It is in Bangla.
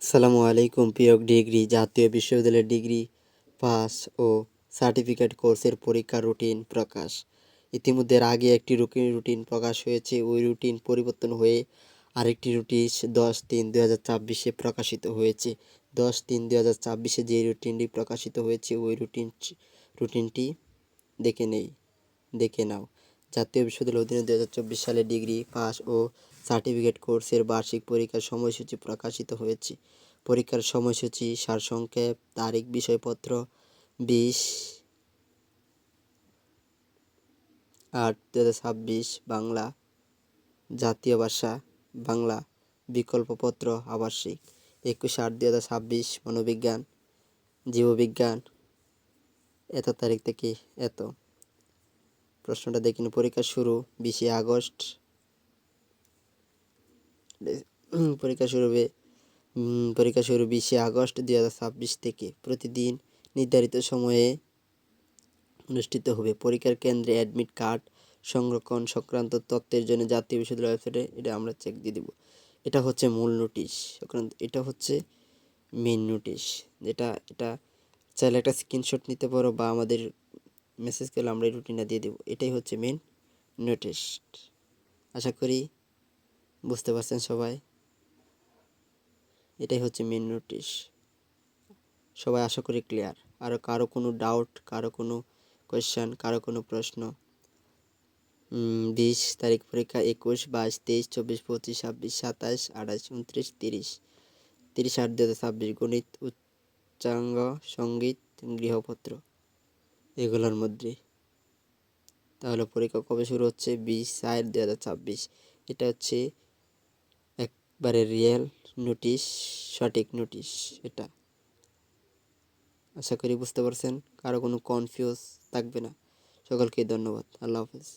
আসসালামু আলাইকুম প্রিয় ডিগ্রি জাতীয় বিশ্ববিদ্যালয়ের ডিগ্রি পাস ও সার্টিফিকেট কোর্সের পরীক্ষা রুটিন প্রকাশ। ইতিমধ্যে এর আগে একটি রুটিন প্রকাশ হয়েছে। ওই রুটিন পরিবর্তন হয়ে আরেকটি রুটিন 10/3/2024 প্রকাশিত হয়েছে। 10/3/2024 যে রুটিনটি প্রকাশিত হয়েছে ওই রুটিনটি দেখে নাও। জাতীয় বিশ্ববিদ্যালয়ের অধীনে 2024 সালে ডিগ্রি পাস ও সার্টিফিকেট কোর্সের বার্ষিক পরীক্ষার সময়সূচি প্রকাশিত হয়েছে। পরীক্ষার সময়সূচি, সারসংক্ষেপ, তারিখ, বিষয়পত্র 20/8/2026 বাংলা, জাতীয় ভাষা বাংলা, বিকল্পপত্র আবাসিক। 21/8/2026 মনোবিজ্ঞান, জীববিজ্ঞান এত তারিখ থেকে এত। প্রশ্নটা দেখিনি। পরীক্ষা শুরু 20 আগস্ট। পরীক্ষা শুরু 20 আগস্ট 2026 থেকে। প্রতিদিন নির্ধারিত সময়ে অনুষ্ঠিত হবে। পরীক্ষার কেন্দ্রে অ্যাডমিট কার্ড সংরক্ষণ সংক্রান্ত তথ্যের জন্য জাতীয় বিশ্ববিদ্যালয় ওয়েবসাইটে এটা আমরা চেক দিয়ে দেবো। এটা হচ্ছে মূল নোটিশ। এটা হচ্ছে মেন নোটিশ। এটা চাইলে একটা স্ক্রিনশট নিতে পারো বা আমাদের মেসেজ করলে আমরা এই রুটিনটা দিয়ে দেবো। এটাই হচ্ছে মেন নোটিশ। আশা করি বুঝতে পারছেন সবাই। এটাই হচ্ছে মেন নোটিশ। সবাই আশা করি ক্লিয়ার। আর কারো কোনো ডাউট, কারো কোনো কোয়েশ্চেন, কারো কোনো প্রশ্ন, 20 তারিখ পরীক্ষা, 21, 22, 23, 24, 25, 26, 27, 28, 29, 30, 30/8/2026 গণিত, উচ্চাঙ্গ, সঙ্গীত, গৃহপত্র এগুলোর মধ্যে। তাহলে পরীক্ষা কবে শুরু হচ্ছে? 20/4/2026। এটা হচ্ছে একবারে রিয়েল নোটিশ, সঠিক নোটিশ এটা। আশা করি বুঝতে পারছেন। কারো কোনো কনফিউজ থাকবে না। সকলকে ধন্যবাদ। আল্লাহ হাফেজ।